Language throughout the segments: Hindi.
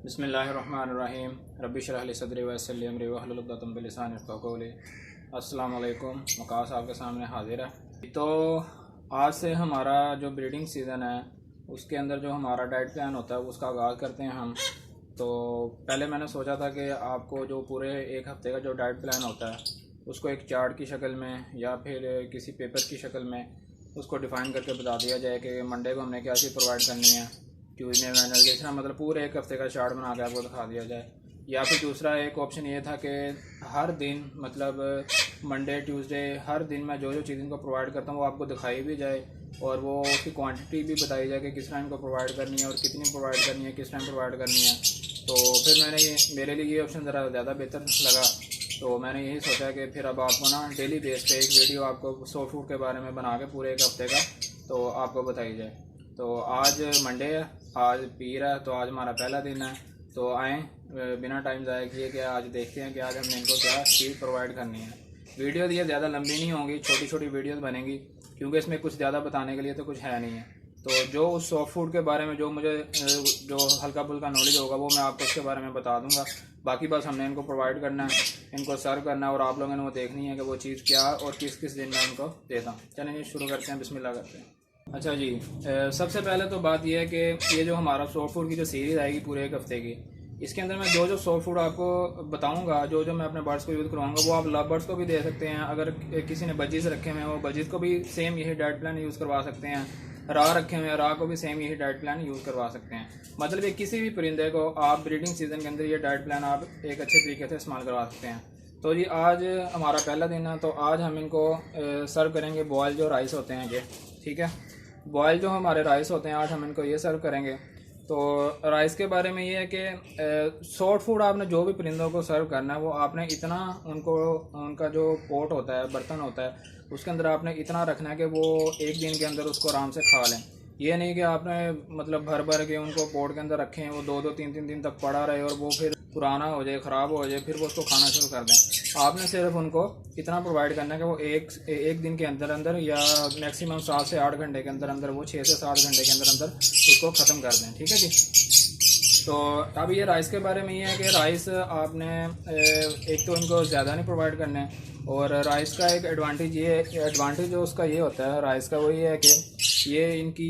बिस्मिल्लाहिर्रहमानिर्रहीम रब्बि इश्रह ली सदरी वयस्सिर ली अमरी वहलुल उक़दतम मिन लिसानी यफ़क़हू क़ौली। अस्सलाम वालेकुम। वकास आपके सामने हाजिर है। तो आज से हमारा जो ब्रीडिंग सीज़न है उसके अंदर जो हमारा डाइट प्लान होता है उसका आगाज़ करते हैं हम। तो पहले मैंने सोचा था कि आपको जो पूरे एक हफ़्ते का जो डाइट प्लान होता है उसको एक चार्ट की शक्ल में या फिर किसी पेपर की शक्ल में उसको डिफ़ाइन करके बता दिया जाए कि मंडे को हमने क्या चीज़ प्रोवाइड करनी है, ट्यूजडे वेडनेसडे, इस तरह मतलब पूरे एक हफ़्ते का चार्ट बना के आपको दिखा दिया जाए। या फिर दूसरा एक ऑप्शन ये था कि हर दिन मतलब मंडे ट्यूसडे हर दिन मैं जो जो चीज़ इनको प्रोवाइड करता हूँ वो आपको दिखाई भी जाए और वो उसकी क्वांटिटी भी बताई जाए कि किस टाइम को प्रोवाइड करनी है और कितनी प्रोवाइड करनी है, किस टाइम प्रोवाइड करनी है। तो फिर मेरे लिए ये ऑप्शन ज़रा ज़्यादा बेहतर लगा। तो मैंने यही सोचा कि फिर अब आपको ना डेली बेस पे एक वीडियो आपको सॉफ्ट फूड के बारे में बना के पूरे एक हफ़्ते का तो आपको बताई जाए। तो आज मंडे है, आज पीर है, तो आज हमारा पहला दिन है। तो आएँ बिना टाइम ज़ाया किए कि आज देखते हैं कि आज हमने इनको क्या चीज़ प्रोवाइड करनी है। वीडियो ये ज़्यादा लंबी नहीं होंगी, छोटी छोटी वीडियोस बनेंगी क्योंकि इसमें कुछ ज़्यादा बताने के लिए तो कुछ है नहीं है। तो जो उस सॉफ्ट फूड के बारे में जो मुझे जो हल्का फुल्का नॉलेज होगा वो मैं आपको उसके बारे में बता दूंगा। बाकी बस हमने इनको प्रोवाइड करना है, इनको सर्व करना है और आप लोगों ने वो देखनी है कि वो चीज़ क्या और किस किस दिन मैं इनको देता हूँ। चलें शुरू करते हैं, बिस्मिल्लाह करते हैं। अच्छा जी, सबसे पहले तो बात यह है कि ये जो हमारा सॉफ्ट फूड की जो सीरीज़ आएगी पूरे एक हफ्ते की, इसके अंदर मैं जो जो सॉफ्ट फूड आपको बताऊंगा, जो जो मैं अपने बर्ड्स को यूज़ करवाऊंगा वो आप लव बर्ड्स को भी दे सकते हैं। अगर किसी ने बजीज रखे हुए हैं वो बजीज को भी सेम यही डाइट प्लान यूज़ करवा सकते हैं। रा रखे हुए हैं, रा को भी सेम यही डाइट प्लान यूज़ करवा सकते हैं। मतलब ये किसी भी परिंदे को आप ब्रीडिंग सीजन के अंदर ये डाइट प्लान आप एक अच्छे तरीके से इस्तेमाल करवा सकते हैं। तो जी आज हमारा पहला दिन है, तो आज हम इनको सर्व करेंगे बॉयल जो राइस होते हैं ये, ठीक है। बॉयल जो हमारे राइस होते हैं आज हम इनको ये सर्व करेंगे। तो राइस के बारे में ये है कि सॉफ्ट फूड आपने जो भी परिंदों को सर्व करना है वो आपने इतना उनको उनका जो पोट होता है, बर्तन होता है, उसके अंदर आपने इतना रखना है कि वो एक दिन के अंदर उसको आराम से खा लें। ये नहीं कि आपने मतलब भर भर के उनको पोट के अंदर रखें, वो दो दो तीन तीन दिन तक पड़ा रहे और वो फिर पुराना हो जाए, ख़राब हो जाए, फिर वो उसको खाना शुरू कर दें। आपने सिर्फ उनको इतना प्रोवाइड करना है कि वो एक दिन के अंदर अंदर या मैक्सिमम 7 से 8 घंटे के अंदर अंदर वो 6 से 7 घंटे के अंदर अंदर उसको ख़त्म कर दें, ठीक है जी। तो अब ये राइस के बारे में ये है कि राइस आपने एक तो इनको ज़्यादा नहीं प्रोवाइड करना है और राइस का एक एडवांटेज जो उसका ये होता है राइस का, वो ये है कि ये इनकी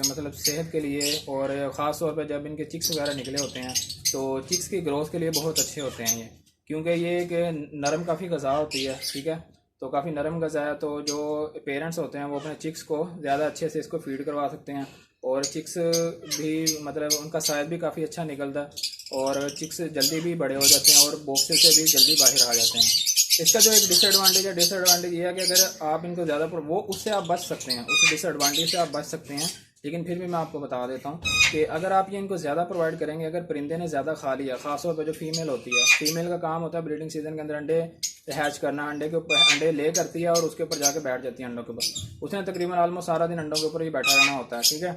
मतलब सेहत के लिए और ख़ास तौर पर जब इनके चिक्स वगैरह निकले होते हैं तो चिक्स की ग्रोथ के लिए बहुत अच्छे होते हैं ये, क्योंकि ये एक नरम काफ़ी ग़िज़ा होती है, ठीक है। तो काफ़ी नरम ग़िज़ा है, तो जो पेरेंट्स होते हैं वो अपने चिक्स को ज़्यादा अच्छे से इसको फीड करवा सकते हैं और चिक्स भी मतलब उनका साइज़ भी काफ़ी अच्छा निकलता है और चिक्स जल्दी भी बड़े हो जाते हैं और बॉक्सेस से भी जल्दी बाहर आ जाते हैं। इसका जो एक डिसएडवांटेज ये है कि अगर आप इनको ज़्यादा वो उससे आप बच सकते हैं, उस डिसएडवांटेज से आप बच सकते हैं। लेकिन फिर भी मैं आपको बता देता हूँ कि अगर आप ये इनको ज़्यादा प्रोवाइड करेंगे, अगर परिंदे ने ज़्यादा खा लिया, खासतौर पर जो फीमेल होती है, फीमेल का काम होता है ब्रीडिंग सीजन के अंदर अंडे हैच करना, अंडे के ऊपर अंडे ले करती है और उसके ऊपर जाके बैठ जाती है अंडों के ऊपर। उसने तकरीबन ऑलमोस्ट सारा दिन अंडों के ऊपर ही बैठा रहना होता है, ठीक है।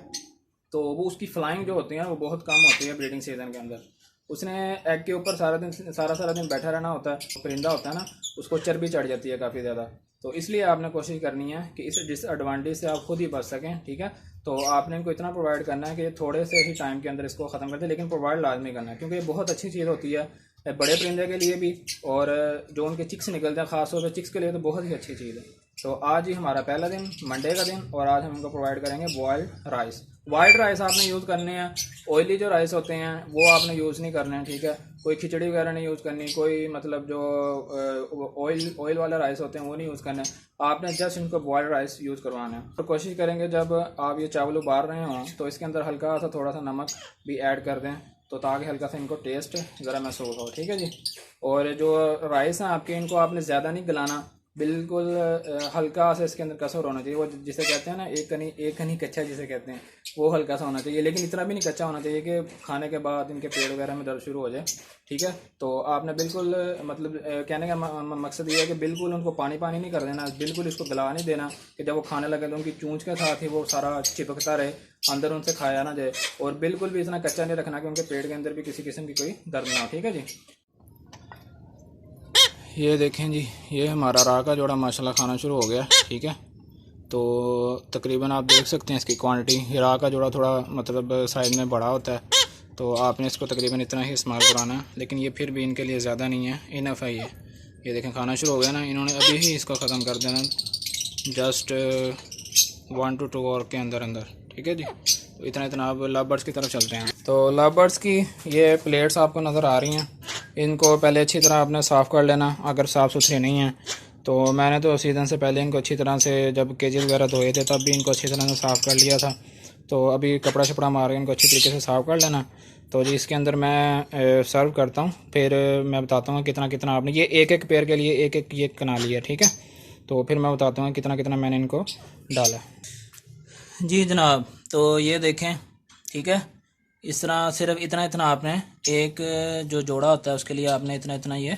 तो वो उसकी फ्लाइंग जो होती है वो बहुत कम होती है ब्रीडिंग सीजन के अंदर। उसने एग के ऊपर सारा दिन बैठा रहना होता है। परिंदा होता है ना, उसको चर्बी चढ़ जाती है काफ़ी ज़्यादा। तो इसलिए आपने कोशिश करनी है कि इस डिसएडवांटेज से आप खुद ही बच सकें, ठीक है। तो आपने इनको इतना प्रोवाइड करना है कि थोड़े से ही टाइम के अंदर इसको ख़त्म कर दें, लेकिन प्रोवाइड लाजमी करना है क्योंकि ये बहुत अच्छी चीज़ होती है बड़े परिंदे के लिए भी और जो उनके चिक्स निकलते हैं ख़ासतौर पर चिक्स के लिए तो बहुत ही अच्छी चीज़ है। तो आज ही हमारा पहला दिन, मंडे का दिन, और आज हम इनको प्रोवाइड करेंगे बॉयल्ड राइस। वाइट राइस आपने यूज़ करने हैं, ऑयली जो राइस होते हैं वो आपने यूज़ नहीं करने हैं, ठीक है। कोई खिचड़ी वगैरह नहीं यूज़ करनी, कोई मतलब जो ऑयल वाला राइस होते हैं वो नहीं यूज़ करना है। आपने जस्ट इनको बॉयल्ड राइस यूज़ करवाना है। तो कोशिश करेंगे जब आप ये चावल उबाल रहे हों तो इसके अंदर हल्का सा थोड़ा सा नमक भी ऐड कर दें, तो ताकि हल्का सा इनको टेस्ट ज़रा महसूस हो, ठीक है जी। और जो राइस हैं आपके, इनको आपने ज़्यादा नहीं गलाना, बिल्कुल हल्का सा इसके अंदर कसर होना चाहिए। वो जिसे कहते हैं ना एक कनी कच्चा जिसे कहते हैं, वो हल्का सा होना चाहिए, लेकिन इतना भी नहीं कच्चा होना चाहिए कि खाने के बाद इनके पेट वगैरह में दर्द शुरू हो जाए, ठीक है। तो आपने बिल्कुल मतलब कहने का मकसद ये है कि बिल्कुल उनको पानी नहीं कर देना, बिल्कुल इसको गला नहीं देना कि जब वो खाने लगे तो उनकी चूंच के साथ ही वो सारा चिपकता रहे, अंदर उनसे खाया ना जाए। और बिल्कुल भी इतना कच्चा नहीं रखना कि उनके पेट के अंदर भी किसी किस्म की कोई दर्द ना हो, ठीक है जी। ये देखें जी, ये हमारा राह का जोड़ा माशाल्लाह खाना शुरू हो गया, ठीक है। तो तकरीबन आप देख सकते हैं इसकी क्वांटिटी। राह का जोड़ा थोड़ा मतलब साइज़ में बड़ा होता है तो आपने इसको तकरीबन इतना ही इस्तेमाल कराना है, लेकिन ये फिर भी इनके लिए ज़्यादा नहीं है, इनफ है ये देखें खाना शुरू हो गया ना, इन्होंने अभी ही इसको ख़त्म कर देना, जस्ट 1 to 2 आवर के अंदर अंदर। ठीक है जी, तो इतना अब लव बर्ड्स की तरफ चलते हैं। तो लव बर्ड्स की ये प्लेट्स आपको नज़र आ रही हैं, इनको पहले अच्छी तरह आपने साफ़ कर लेना अगर साफ़ सुथरी नहीं है। तो मैंने तो सीज़न से पहले इनको अच्छी तरह से, जब केजेस वगैरह धोए थे तब भी इनको अच्छी तरह से साफ़ कर लिया था। तो अभी कपड़ा शपड़ा मार के इनको अच्छी तरीके से साफ़ कर लेना। तो जी इसके अंदर मैं सर्व करता हूँ, फिर मैं बताता हूँ कितना कितना आपने, ये एक एक पेयर के लिए एक एक ये कना लिया। ठीक है, तो फिर मैं बताता हूँ कितना कितना मैंने इनको डाला। जी जनाब, तो ये देखें, ठीक है, इस तरह सिर्फ इतना इतना आपने एक जो जोड़ा होता है उसके लिए आपने इतना इतना ये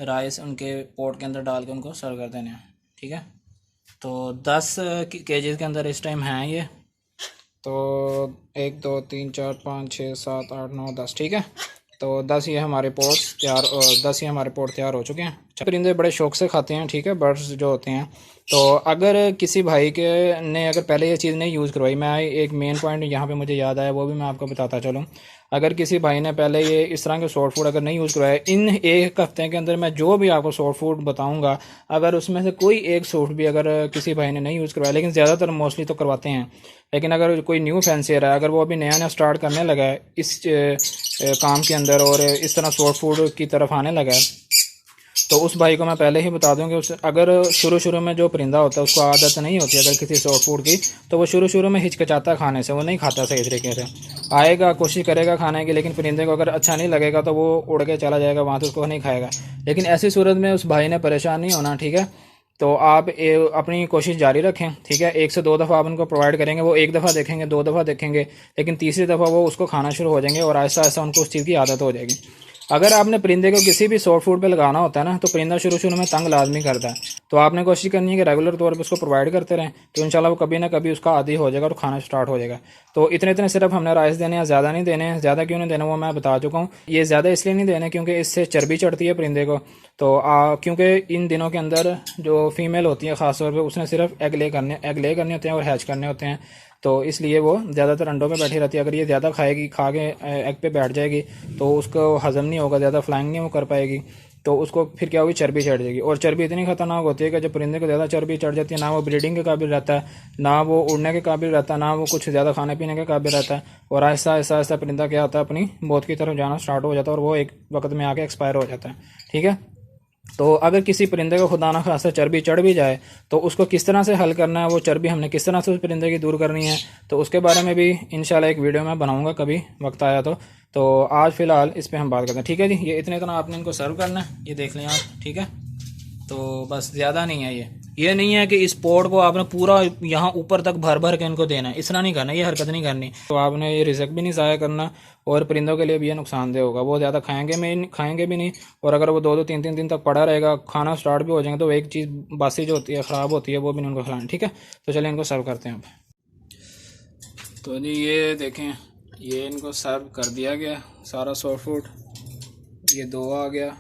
राइस उनके पोट के अंदर डाल के उनको सर्व कर देने हैं। ठीक है, तो 10 केजीज़ के अंदर इस टाइम हैं ये, तो 1 2 3 4 5 6 7 8 9 10। ठीक है, तो 10 ये हमारे पोट्स तैयार, 10 ये हमारे पोट तैयार हो चुके हैं। परिंदे बड़े शौक से खाते हैं, ठीक है, बर्ड्स जो होते हैं। तो अगर किसी भाई के ने अगर पहले ये चीज़ नहीं यूज़ करवाई, मैं एक मेन पॉइंट यहाँ पे मुझे याद आया, वो भी मैं आपको बताता चलूँ। अगर किसी भाई ने पहले ये इस तरह के सॉफ्ट फूड अगर नहीं यूज़ करवाया, इन एक हफ्ते के अंदर मैं जो भी आपको सॉफ्ट फूड बताऊँगा, अगर उसमें से कोई एक सॉफ्ट भी अगर किसी भाई ने नहीं यूज़ करवाया, लेकिन ज़्यादातर मोस्टली तो करवाते हैं, लेकिन अगर कोई न्यू फैंसियर है, अगर वो अभी नया नया स्टार्ट करने लगा है इस काम के अंदर और इस तरह सॉफ्ट फूड की तरफ आने लगा है, तो उस भाई को मैं पहले ही बता दूं कि उस अगर शुरू में जो परिंदा होता है उसको आदत नहीं होती अगर किसी सॉफ्ट फूड की, तो वो शुरू में हिचकिचाता खाने से, वो नहीं खाता सही तरीके से। आएगा, कोशिश करेगा खाने की, लेकिन परिंदे को अगर अच्छा नहीं लगेगा तो वो उड़ के चला जाएगा वहाँ, तो उसको नहीं खाएगा। लेकिन ऐसी सूरत में उस भाई ने परेशान नहीं होना। ठीक है, तो आप अपनी कोशिश जारी रखें। ठीक है, 1 से 2 दफ़ा आप उनको प्रोवाइड करेंगे, वो 1 दफ़ा देखेंगे, 2 दफ़ा देखेंगे, लेकिन तीसरी दफ़ा वो उसको खाना शुरू हो जाएंगे और आहिस्ता आहिस्ता उनको उस चीज़ की आदत हो जाएगी। अगर आपने परिंदे को किसी भी सॉफ्ट फूड पे लगाना होता है ना, तो परिंदा शुरू में तंग लाजमी करता है, तो आपने कोशिश करनी है कि रेगुलर तौर पे उसको प्रोवाइड करते रहें, तो इंशाल्लाह वो कभी ना कभी उसका आदी हो जाएगा और खाना स्टार्ट हो जाएगा। तो इतने सिर्फ हमने राइस देने हैं, ज़्यादा नहीं देने हैं। ज़्यादा क्यों नहीं देना वो मैं बता चुका हूँ। ये ज़्यादा इसलिए नहीं देने क्योंकि इससे चर्बी चढ़ती है परिंदे को, तो क्योंकि इन दिनों के अंदर जो फीमेल होती है ख़ासतौर पर, उसने सिर्फ एग ले करने होते हैं और हैच करने होते हैं, तो इसलिए वो ज़्यादातर अंडों पे बैठी रहती है। अगर ये ज़्यादा खाएगी, खा के एग पे बैठ जाएगी, तो उसको हज़म नहीं होगा, ज़्यादा फ्लाइंग नहीं वो कर पाएगी, तो उसको फिर क्या होगी, चर्बी चढ़ जाएगी। और चर्बी इतनी खतरनाक होती है कि जब परिंदे को ज़्यादा चर्बी चढ़ जाती है, ना वो ब्रीडिंग के काबिल रहता है, ना वो उड़ने के काबिल रहता है, ना वो कुछ ज़्यादा खाने पीने के काबिल रहता है, और आहिस्ता आहिस्ता परिंदा क्या होता है, अपनी मौत की तरफ जाना स्टार्ट हो जाता है और वो एक वक्त में आके एक्सपायर हो जाता है। ठीक है, तो अगर किसी परिंदे को खुदा ना खास्ता चर्बी चढ़ भी जाए, तो उसको किस तरह से हल करना है, वो चर्बी हमने किस तरह से उस परिंदे की दूर करनी है, तो उसके बारे में भी इंशाल्लाह एक वीडियो मैं बनाऊंगा कभी वक्त आया तो आज फ़िलहाल इस पर हम बात करते हैं। ठीक है जी, ये इतना आपने इनको सर्व करना है, ये देख लें आप। ठीक है, तो बस ज़्यादा नहीं है, ये नहीं है कि इस पोट को आपने पूरा यहाँ ऊपर तक भर के इनको देना है, इस तरह नहीं करना, ये हरकत नहीं करनी। तो आपने ये रिज़्क भी नहीं ज़ाया करना और परिंदों के लिए भी ये नुकसानदेह होगा, वो ज़्यादा खाएंगे भी नहीं, और अगर वो 2 3 दिन तक पड़ा रहेगा, खाना स्टार्ट भी हो जाएंगे, तो एक चीज़ बासी जो होती है, ख़राब होती है, वो भी नहीं उनको खिलाना। ठीक है, तो चलिए इनको सर्व करते हैं अब। तो जी ये देखें, ये इनको सर्व कर दिया गया सारा सॉफ्ट फूड। ये 2 आ गया,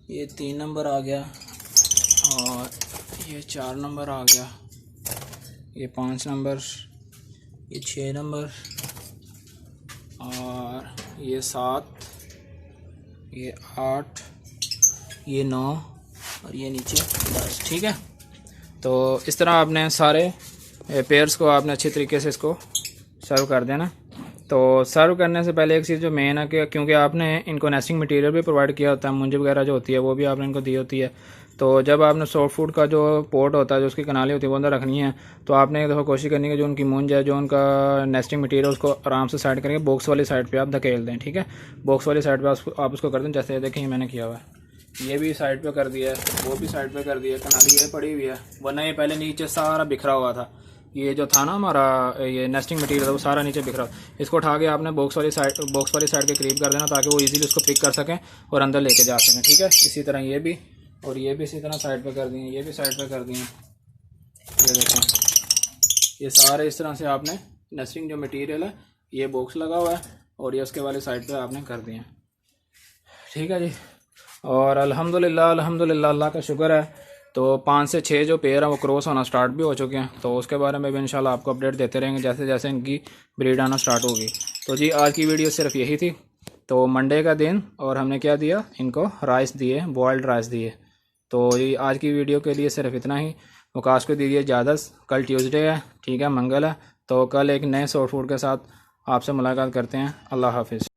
ये 3 नंबर आ गया, और ये 4 नंबर आ गया, ये 5 नंबर, ये 6 नंबर, और ये 7, ये 8, ये 9, और ये नीचे 10। ठीक है, तो इस तरह आपने सारे पेयर्स को आपने अच्छी तरीके से इसको सर्व कर देना। तो सर्व करने से पहले एक चीज़ जो मेन है कि क्योंकि आपने इनको नेस्टिंग मटेरियल भी प्रोवाइड किया होता है, मुंज वगैरह जो होती है वो भी आपने इनको दी होती है, तो जब आपने सॉफ्ट फूड का जो पोर्ट होता है, जो उसकी कनाली होती है, वो अंदर रखनी है, तो आपने एक दफ़ा कोशिश करनी है जो उनकी मुंज है, जो उनका नेस्टिंग मटेरियल, उसको आराम से साइड करके बॉक्स वाली साइड पे आप धकेल दें। ठीक है, बॉक्स वाली साइड पे आप उसको कर दें, जैसे देखें मैंने किया हुआ है, ये भी साइड पे कर दिया है, वो भी साइड पे कर दिया है, कनाली ये पड़ी हुई है, वरना ये पहले नीचे सारा बिखरा हुआ था, ये जो था ना हमारा ये नेस्टिंग मटेरियल था, वो सारा नीचे बिखरा। इसको उठा के आपने बॉक्स वाली साइड के करीब कर देना, ताकि वो इजीली उसको पिक कर सकें और अंदर लेके जा सकें। ठीक है, इसी तरह ये भी, और ये भी इसी तरह साइड पे कर दिए, ये भी साइड पे कर दिए। ये देखें, ये सारे इस तरह से आपने नेस्टिंग जो मटेरियल है, ये बॉक्स लगा हुआ है और ये उसके वाले साइड पे आपने कर दिए। ठीक है जी, और अल्हम्दुलिल्लाह अल्लाह का शुक्र है, तो 5 से 6 जो पेयर हैं वो क्रॉस होना स्टार्ट भी हो चुके हैं, तो उसके बारे में भी इंशाल्लाह आपको अपडेट देते रहेंगे जैसे जैसे इनकी ब्रीड आना स्टार्ट होगी। तो जी आज की वीडियो सिर्फ यही थी। तो मंडे का दिन और हमने क्या दिया, इनको राइस दिए, बॉयल्ड राइस दिए। तो ये आज की वीडियो के लिए सिर्फ इतना ही। वकाश को दीजिए इजाज़त। कल ट्यूसडे है, ठीक है, मंगल है। तो कल एक नए सॉफ्ट फूड के साथ आपसे मुलाकात करते हैं। अल्लाह हाफिज़।